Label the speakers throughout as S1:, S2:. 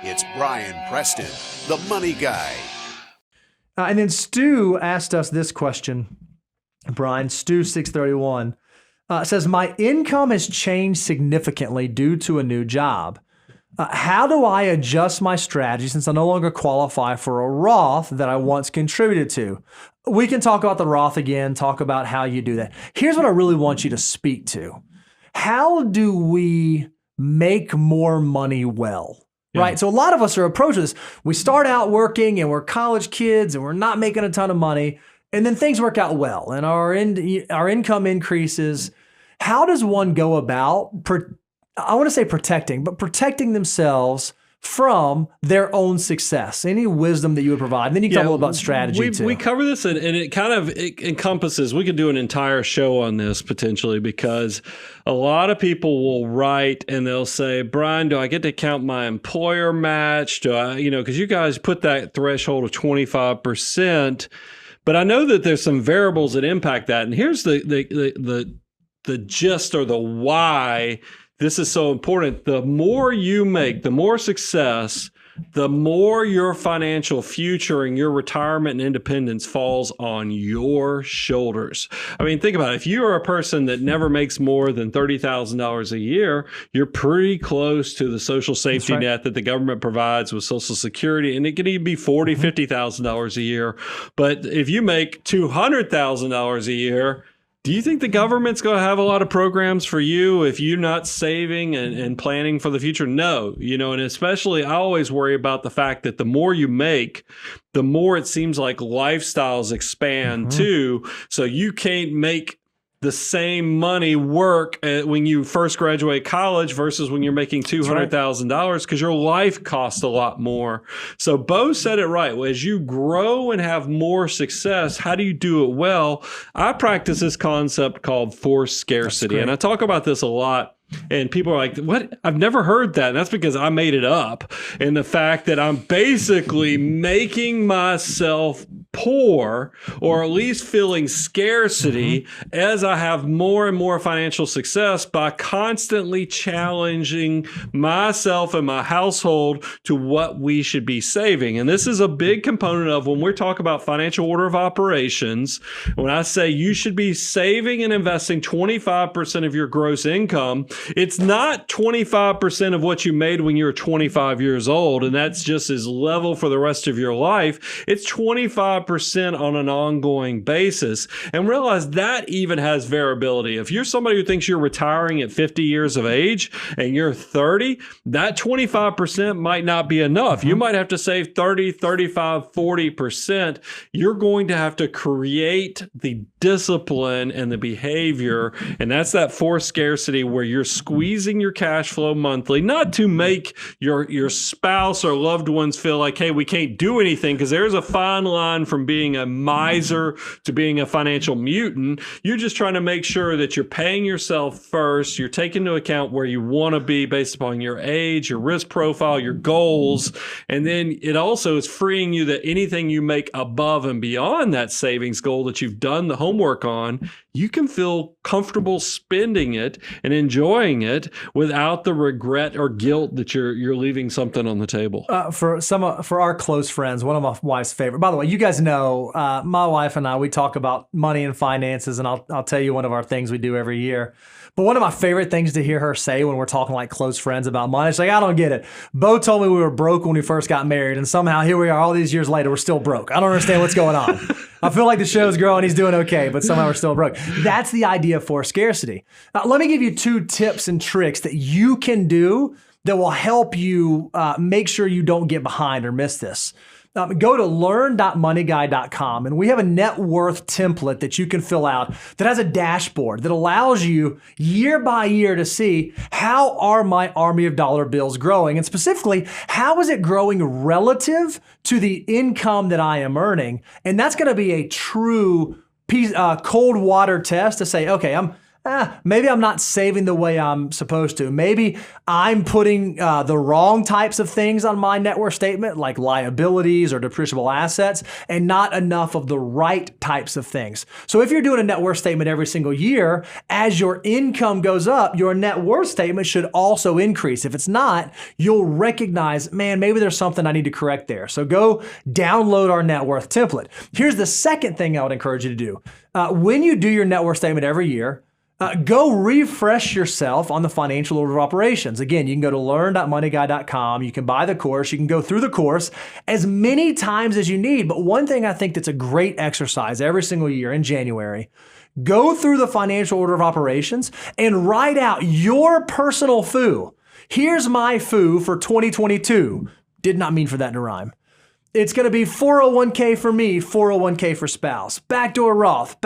S1: It's Brian Preston, the Money Guy.
S2: And then Stu asked us this question, Brian. Stu 631 says, my income has changed significantly due to a new job. How do I adjust my strategy since I no longer qualify for a Roth that I once contributed to? We can talk about the Roth again, talk about how you do that. Here's what I really want you to speak to. How do we make more money well? Right. So a lot of us are approaching this. We start out working and we're college kids and we're not making a ton of money. And then things work out well and our income increases. How does one go about, I want to say protecting themselves from their own success? Any wisdom that you would provide? And then you can talk a little about strategy too.
S3: We cover this and it kind of encompasses, we could do an entire show on this potentially, because a lot of people will write and they'll say, Brian, do I get to count my employer match? Do I, because you guys put that threshold of 25%, but I know that there's some variables that impact that. And here's the gist or the why this is so important. The more you make, the more success, the more your financial future and your retirement and independence falls on your shoulders. I mean, think about it. If you are a person that never makes more than $30,000 a year, you're pretty close to the social safety net that the government provides with Social Security. And it can even be $40,000, $50,000 a year. But if you make $200,000 a year, do you think the government's going to have a lot of programs for you if you're not saving and planning for the future? No, and especially I always worry about the fact that the more you make, the more it seems like lifestyles expand too. So you can't make the same money work when you first graduate college versus when you're making $200,000 because your life costs a lot more. So Bo said it right. As you grow and have more success, how do you do it well? I practice this concept called forced scarcity, and I talk about this a lot. And people are like, what? I've never heard that. And that's because I made it up. And the fact that I'm basically making myself poor, or at least feeling scarcity as I have more and more financial success by constantly challenging myself and my household to what we should be saving. And this is a big component of when we're talking about financial order of operations. When I say you should be saving and investing 25% of your gross income, it's not 25% of what you made when you were 25 years old, and that's just as level for the rest of your life. It's 25% on an ongoing basis. And realize that even has variability. If you're somebody who thinks you're retiring at 50 years of age and you're 30, that 25% might not be enough. You might have to save 30, 35, 40%. You're going to have to create the discipline and the behavior, and that's that forced scarcity where you're squeezing your cash flow monthly, not to make your spouse or loved ones feel like, hey, we can't do anything, because there's a fine line from being a miser to being a financial mutant. You're just trying to make sure that you're paying yourself first. You're taking into account where you want to be based upon your age, your risk profile, your goals. And then it also is freeing you that anything you make above and beyond that savings goal that you've done the homework on, you can feel comfortable spending it and enjoying it without the regret or guilt that you're leaving something on the table.
S2: For our close friends, one of my wife's favorite. By the way, you guys know my wife and I, we talk about money and finances, and I'll tell you one of our things we do every year. But one of my favorite things to hear her say when we're talking like close friends about money, she's like, I don't get it. Bo told me we were broke when we first got married, and somehow here we are all these years later, we're still broke. I don't understand what's going on. I feel like the show's growing, he's doing okay, but somehow we're still broke. That's the idea for scarcity. Let me give you 2 tips and tricks that you can do that will help you make sure you don't get behind or miss this. Go to learn.moneyguy.com, and we have a net worth template that you can fill out that has a dashboard that allows you year by year to see how are my army of dollar bills growing, and specifically, how is it growing relative to the income that I am earning. And that's going to be a true cold water test to say, okay, maybe I'm not saving the way I'm supposed to. Maybe I'm putting the wrong types of things on my net worth statement, like liabilities or depreciable assets, and not enough of the right types of things. So if you're doing a net worth statement every single year, as your income goes up, your net worth statement should also increase. If it's not, you'll recognize, man, maybe there's something I need to correct there. So go download our net worth template. Here's the second thing I would encourage you to do. When you do your net worth statement every year, go refresh yourself on the financial order of operations. Again, you can go to learn.moneyguy.com. You can buy the course. You can go through the course as many times as you need. But one thing I think that's a great exercise every single year in January, go through the financial order of operations and write out your personal FOO. Here's my FOO for 2022. Did not mean for that to rhyme. It's going to be 401k for me, 401k for spouse, backdoor Roth,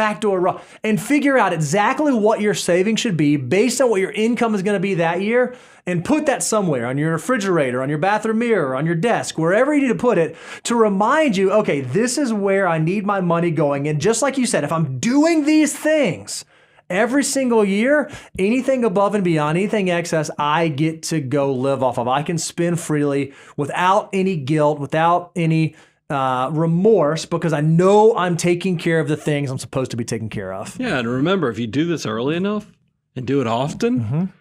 S2: and figure out exactly what your savings should be based on what your income is going to be that year, and put that somewhere on your refrigerator, on your bathroom mirror, on your desk, wherever you need to put it, to remind you, okay, this is where I need my money going. And just like you said, if I'm doing these things every single year, anything above and beyond, anything excess, I get to go live off of. I can spend freely without any guilt, without any remorse, because I know I'm taking care of the things I'm supposed to be taking care of.
S3: Yeah, and remember, if you do this early enough and do it often,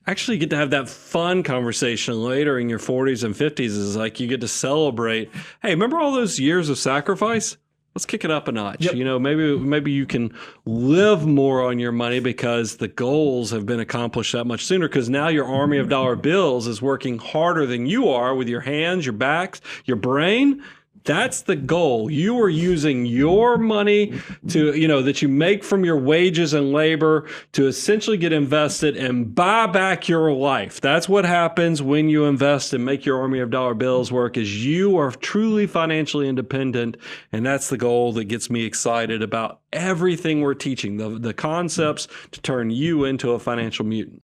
S3: actually you get to have that fun conversation later in your 40s and 50s. Is like you get to celebrate, hey, remember all those years of sacrifice? Let's kick it up a notch.
S2: Yep.
S3: You know, maybe you can live more on your money because the goals have been accomplished that much sooner, because now your army of dollar bills is working harder than you are with your hands, your backs, your brain. That's the goal. You are using your money to, that you make from your wages and labor to essentially get invested and buy back your life. That's what happens when you invest and make your army of dollar bills work, is you are truly financially independent. And that's the goal that gets me excited about everything we're teaching, the concepts to turn you into a financial mutant.